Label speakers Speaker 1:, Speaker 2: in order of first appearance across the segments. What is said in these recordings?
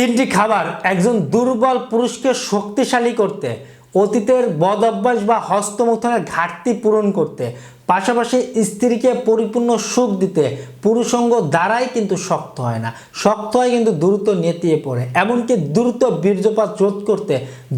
Speaker 1: তিনটি খাবার একজন দুর্বল পুরুষকে শক্তিশালী করতে, অতীতের বদ অভ্যাস বা হস্তমৈথুনের ঘাটতি পূরণ করতে, পাশাপাশি স্ত্রীকে পরিপূর্ণ সুখ দিতে পুরুষাঙ্গ দ্বারাই কিন্তু শক্ত হয় না, শক্ত হয় কিন্তু দ্রুত নেতিয়ে পড়ে, এমনকি দ্রুত বীর্যপাত রোধ করতে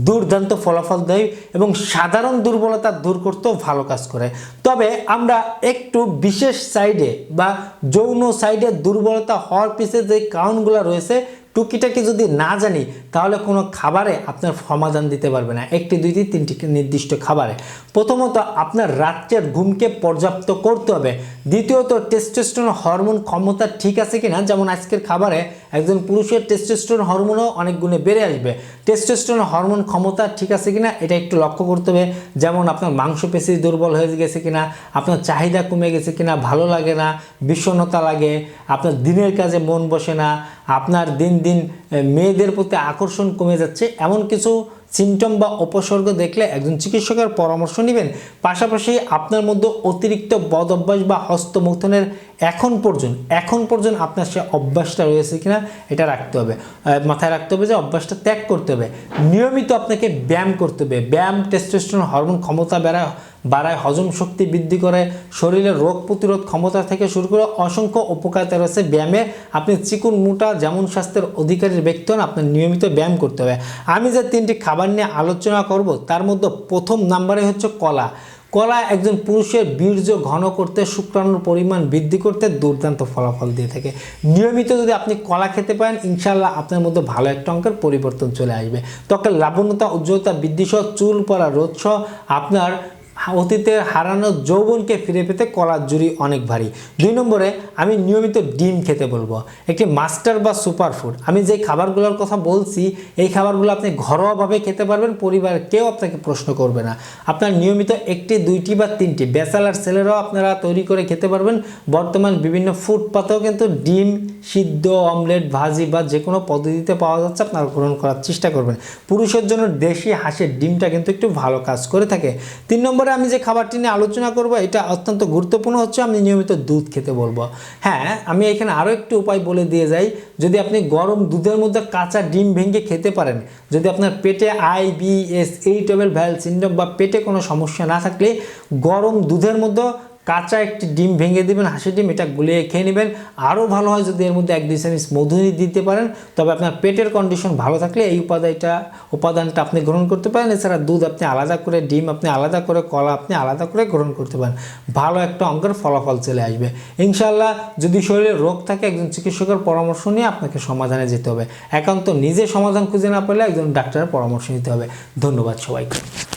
Speaker 1: দুর্দান্ত ফলাফল দেয় এবং সাধারণ দুর্বলতা দূর করতেও ভালো কাজ করে। তবে আমরা একটু বিশেষ সাইডে বা যৌন সাইডে দুর্বলতা হওয়ার পিছনে যে কারণগুলো রয়েছে টুকিটাকি যদি না জানি তাহলে কোনো খাবারে আপনার সমাধান দিতে পারবে না। একটি, দুইটি, তিনটি নির্দিষ্ট খাবারে। প্রথমত আপনার রাত্রের ঘুমকে পর্যাপ্ত করতে হবে। দ্বিতীয়ত টেস্টোস্টেরন হরমোন ক্ষমতা ঠিক আছে কিনা, যেমন আজকের খাবারে একজন পুরুষের টেস্টোস্টেরন হরমোনও অনেক গুণে বেড়ে আসবে। টেস্টোস্টেরন হরমোন ক্ষমতা ঠিক আছে কিনা এটা একটু লক্ষ্য করতে হবে। যেমন আপনার মাংসপেশি দুর্বল হয়ে গেছে কিনা, আপনার চাহিদা কমে গেছে কিনা, ভালো লাগে না, বিষণ্ণতা লাগে, আপনার দিনের কাজে মন বসে না, আপনার দিন দিন মেয়েদের প্রতি আকর্ষণ কমে যাচ্ছে, এমন কিছু সিমটম বা উপসর্গ দেখলে একজন চিকিৎসকের পরামর্শ নেবেন। পাশাপাশি আপনার মধ্যে অতিরিক্ত বদ অভ্যাস বা হস্তমৈথুনের এখন পর্যন্ত আপনার সে অভ্যাসটা রয়েছে কিনা এটা রাখতে হবে, মাথায় রাখতে হবে যে অভ্যাসটা ত্যাগ করতে হবে। নিয়মিত আপনাকে ব্যায়াম করতে হবে। ব্যায়াম টেস্টোস্টেরন হরমোন ক্ষমতা বাড়ায়, হজম শক্তি বৃদ্ধি করে, শরীরের রোগ প্রতিরোধ ক্ষমতা থেকে শুরু করে অসংখ্য উপকারিতা রয়েছে ব্যায়ামে। আপনি চিকুন মোটা যেমন স্বাস্থ্যের অধিকারীর ব্যক্তি হন, আপনার নিয়মিত ব্যায়াম করতে হবে। আমি যে তিনটি খাবার নিয়ে আলোচনা করব তার মধ্যে প্রথম নাম্বারে হচ্ছে কলা। কলা একজন পুরুষের বীর্য ঘন করতে, শুক্রাণুর পরিমাণ বৃদ্ধি করতে দুর্দান্ত ফলাফল দিয়ে থাকে। নিয়মিত যদি আপনি কলা খেতে পারেন ইনশাআল্লাহ আপনার মধ্যে ভালো একটা অঙ্কের পরিবর্তন চলে আসবে। ত্বকের লাবণ্যতা, উজ্জ্বলতা বৃদ্ধি সহ, চুল পড়া রোধ সহ আপনার অতীতের হারানো যৌবনকে ফিরে পেতে কলার জুড়ি অনেক ভারী। 2 নম্বরে আমি নিয়মিত ডিম খেতে বলবো, একটি মাস্টার বা সুপারফুড। আমি যে খাবারগুলোর কথা বলছি এই খাবারগুলো আপনি ঘরোয়াভাবে খেতে পারবেন, পরিবার কেউ আপনাকে প্রশ্ন করবে না। আপনার নিয়মিত একটি, দুইটি বা তিনটি ব্যাচেলার ছেলেরাও আপনারা তৈরি করে খেতে পারবেন। বর্তমান বিভিন্ন ফুটপাতেও কিন্তু ডিম সিদ্ধ, অমলেট, ভাজি বা যে কোনো পদ্ধতিতে পাওয়া যাচ্ছে, আপনারা গ্রহণ করার চেষ্টা করবেন। পুরুষের জন্য দেশি হাঁসের ডিমটা কিন্তু একটু ভালো কাজ করে থাকে। 3 নম্বরে আমি যে খাবারটি নিয়ে আলোচনা করব এটা অত্যন্ত গুরুত্বপূর্ণ হচ্ছে আমি নিয়মিত দুধ খেতে বলবো। হ্যাঁ, আমি এখানে আরও একটি উপায় বলে দিয়ে যাই। যদি আপনি গরম দুধের মধ্যে কাঁচা ডিম ভেঙে খেতে পারেন, যদি আপনার পেটে IBS ইরিটেবল বাউল সিনড্রোম বা পেটে কোনো সমস্যা না থাকলে গরম দুধের মধ্যে কাঁচা একটি ডিম ভেঙে দিবেন, হাঁসের ডিম, এটা গুলিয়ে খেয়ে নেবেন। আরও ভালো হয় যদি এর মধ্যে 1-2 চামচ মধু দিতে পারেন। তবে আপনার পেটের কন্ডিশন ভালো থাকলে এই উপাদানটা আপনি গ্রহণ করতে পারেন। এছাড়া দুধ আপনি আলাদা করে, ডিম আপনি আলাদা করে, কলা আপনি আলাদা করে গ্রহণ করতে পারেন। ভালো একটা অঙ্কের ফলাফল চলে আসবে ইনশাআল্লাহ। যদি শরীরে রোগ থাকে একজন চিকিৎসকের পরামর্শ নিয়ে আপনাকে সমাধানে যেতে হবে। একান্ত নিজে সমাধান খুঁজে না পেলে একজন ডাক্তারের পরামর্শ নিতে হবে। ধন্যবাদ সবাইকে।